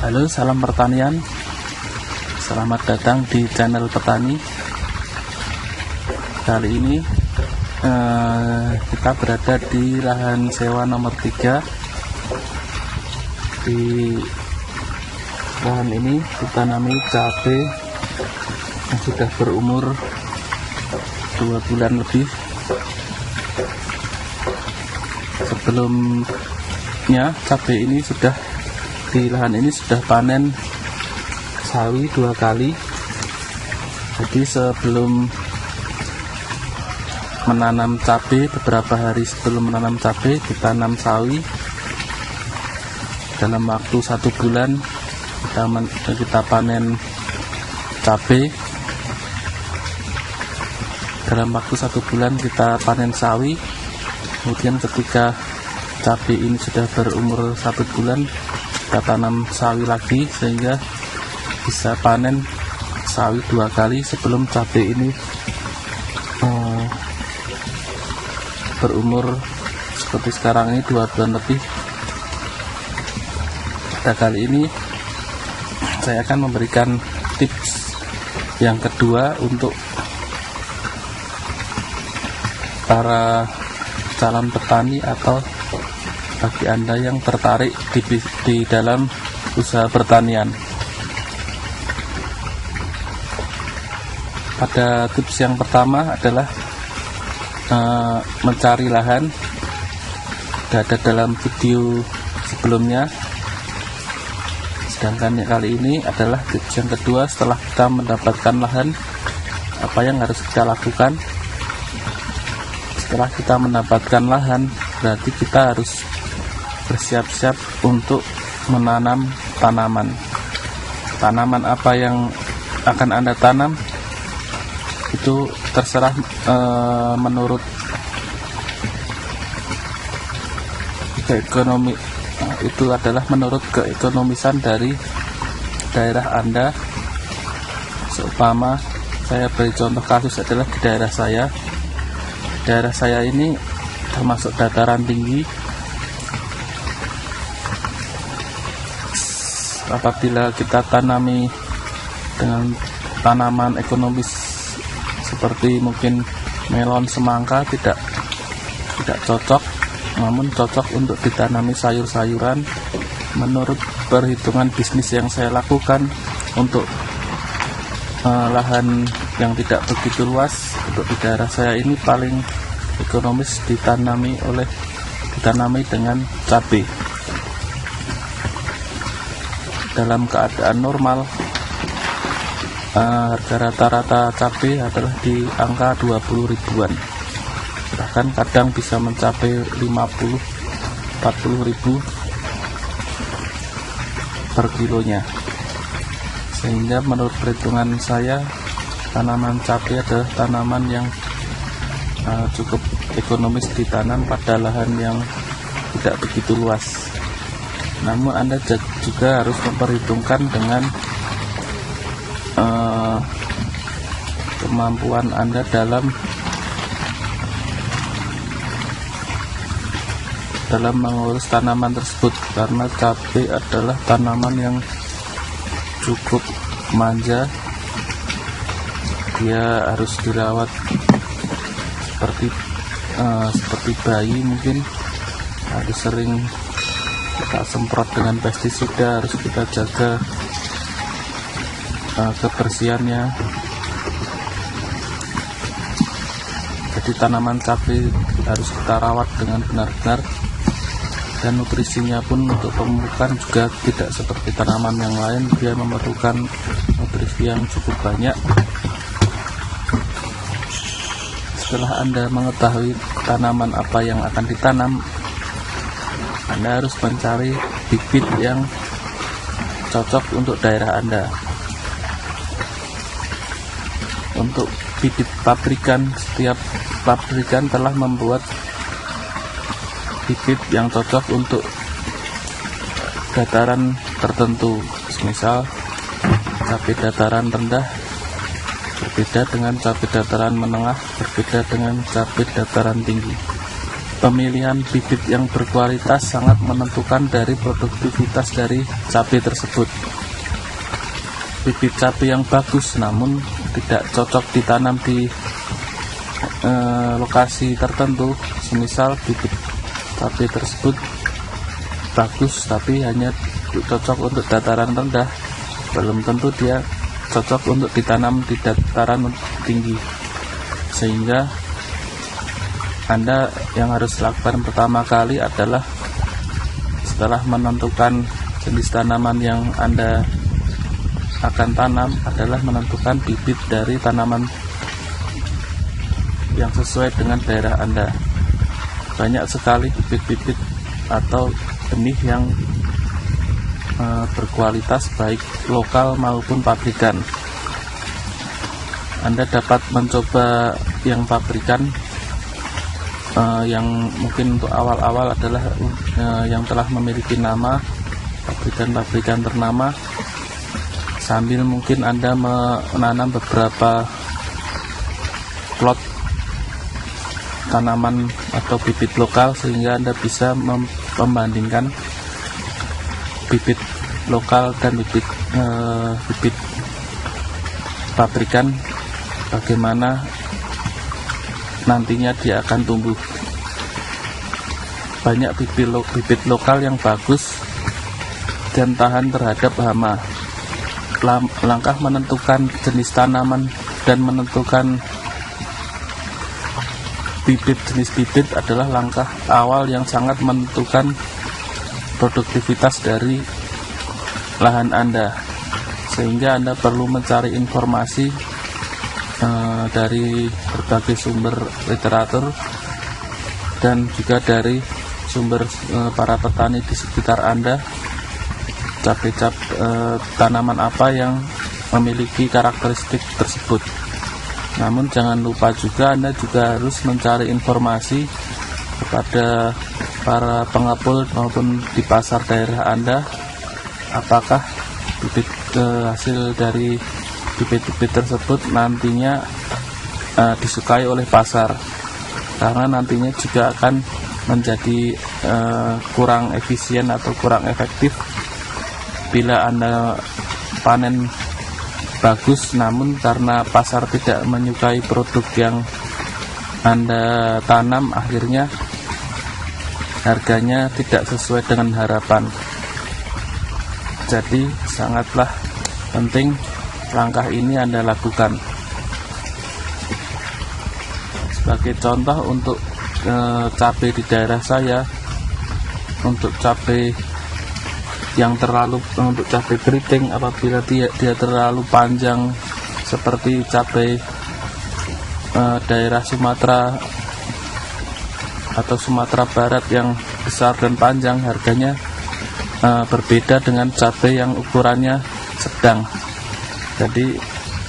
Halo, salam pertanian. Selamat datang di channel petani. Kali ini kita berada di lahan sewa nomor 3. Di lahan ini ditanami cabai yang sudah berumur 2 bulan lebih. Sebelumnya cabai ini di lahan ini sudah panen sawi 2 kali. Jadi sebelum menanam cabai, beberapa hari sebelum menanam cabai ditanam sawi. Dalam waktu 1 bulan kita panen cabai. Dalam waktu 1 bulan kita panen sawi. Kemudian ketika cabai ini sudah berumur 1 bulan, kita tanam sawi lagi sehingga bisa panen sawi 2 kali sebelum cabai ini berumur seperti sekarang ini 2 bulan lebih. Pada kali ini saya akan memberikan tips yang kedua untuk para calon petani atau bagi Anda yang tertarik di dalam usaha pertanian. Pada tips yang pertama adalah mencari lahan. Sudah ada dalam video sebelumnya. Sedangkan kali ini adalah tips yang kedua. Setelah kita mendapatkan lahan, apa yang harus kita lakukan? Setelah kita mendapatkan lahan, berarti kita harus bersiap-siap untuk menanam tanaman. Tanaman apa yang akan Anda tanam itu terserah menurut keekonomi, itu adalah menurut keekonomisan dari daerah Anda. Seumpama saya beri contoh kasus adalah di daerah saya. Daerah saya ini termasuk dataran tinggi. Apabila kita tanami dengan tanaman ekonomis seperti mungkin melon, semangka, tidak cocok, namun cocok untuk ditanami sayur-sayuran. Menurut perhitungan bisnis yang saya lakukan, untuk lahan yang tidak begitu luas, untuk di daerah saya ini paling ekonomis ditanami dengan cabai. Dalam keadaan normal, harga rata-rata cabai adalah di angka 20 ribuan, bahkan kadang bisa mencapai 50-40 ribu per kilonya. Sehingga menurut perhitungan saya, tanaman cabai adalah tanaman yang cukup ekonomis ditanam pada lahan yang tidak begitu luas. Namun Anda juga harus memperhitungkan dengan kemampuan Anda dalam mengurus tanaman tersebut, karena cabai adalah tanaman yang cukup manja. Dia harus dirawat seperti bayi mungkin. Harus sering kita semprot dengan pestisida, harus kita jaga kebersihannya. Jadi tanaman cabai harus kita rawat dengan benar-benar, dan nutrisinya pun untuk pemupukan juga tidak seperti tanaman yang lain. Dia memerlukan nutrisi yang cukup banyak. Setelah Anda mengetahui tanaman apa yang akan ditanam, Anda harus mencari bibit yang cocok untuk daerah Anda. Untuk bibit pabrikan, setiap pabrikan telah membuat bibit yang cocok untuk dataran tertentu. Misal cabai dataran rendah berbeda dengan cabai dataran menengah, berbeda dengan cabai dataran tinggi. pemilihan bibit yang berkualitas sangat menentukan dari produktivitas dari cabai tersebut. Bibit cabai yang bagus namun tidak cocok ditanam di lokasi tertentu, semisal bibit cabai tersebut bagus tapi hanya cocok untuk dataran rendah, belum tentu dia cocok untuk ditanam di dataran tinggi. Sehingga Anda yang harus lakukan pertama kali adalah setelah menentukan jenis tanaman yang Anda akan tanam adalah menentukan bibit dari tanaman yang sesuai dengan daerah Anda. Banyak sekali bibit-bibit atau benih yang berkualitas baik lokal maupun pabrikan. Anda dapat mencoba yang pabrikan, yang mungkin untuk awal-awal adalah yang telah memiliki nama, pabrikan-pabrikan ternama, sambil mungkin Anda menanam beberapa plot tanaman atau bibit lokal, sehingga Anda bisa membandingkan bibit lokal dan bibit pabrikan, bagaimana nantinya dia akan tumbuh. Banyak bibit lokal yang bagus dan tahan terhadap hama. Langkah menentukan jenis tanaman dan menentukan jenis bibit adalah langkah awal yang sangat menentukan produktivitas dari lahan Anda, sehingga Anda perlu mencari informasi dari berbagai sumber literatur dan juga dari sumber para petani di sekitar Anda, tanaman apa yang memiliki karakteristik tersebut. Namun jangan lupa juga Anda juga harus mencari informasi kepada para pengepul maupun di pasar daerah Anda, apakah bibit hasil dari bibit-bibit tersebut nantinya disukai oleh pasar, karena nantinya juga akan menjadi kurang efisien atau kurang efektif bila Anda panen bagus namun karena pasar tidak menyukai produk yang Anda tanam, akhirnya harganya tidak sesuai dengan harapan. Jadi sangatlah penting langkah ini Anda lakukan. Sebagai contoh untuk cabai di daerah saya, untuk cabai yang untuk cabai keriting, apabila dia terlalu panjang seperti cabai daerah Sumatera atau Sumatera Barat yang besar dan panjang, harganya berbeda dengan cabai yang ukurannya sedang. Jadi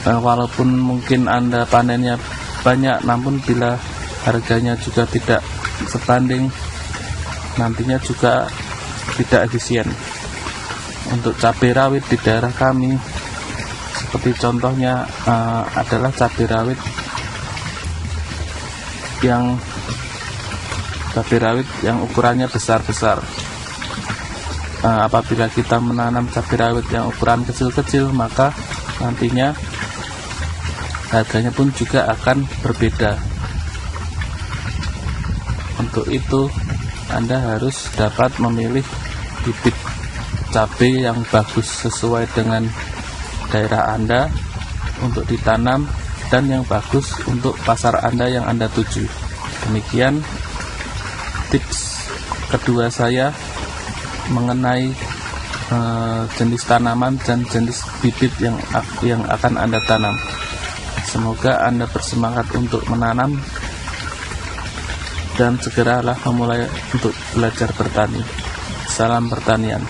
walaupun mungkin Anda panennya banyak, namun bila harganya juga tidak sebanding, nantinya juga tidak efisien. Untuk cabai rawit di daerah kami, seperti contohnya adalah cabai rawit yang ukurannya besar-besar. Apabila kita menanam cabai rawit yang ukuran kecil-kecil, maka nantinya harganya pun juga akan berbeda. Untuk itu Anda harus dapat memilih bibit cabai yang bagus sesuai dengan daerah Anda untuk ditanam dan yang bagus untuk pasar Anda yang Anda tuju. Demikian tips kedua saya mengenai jenis tanaman dan jenis bibit yang akan Anda tanam. Semoga Anda bersemangat untuk menanam dan segeralah memulai untuk belajar bertani. Salam pertanian.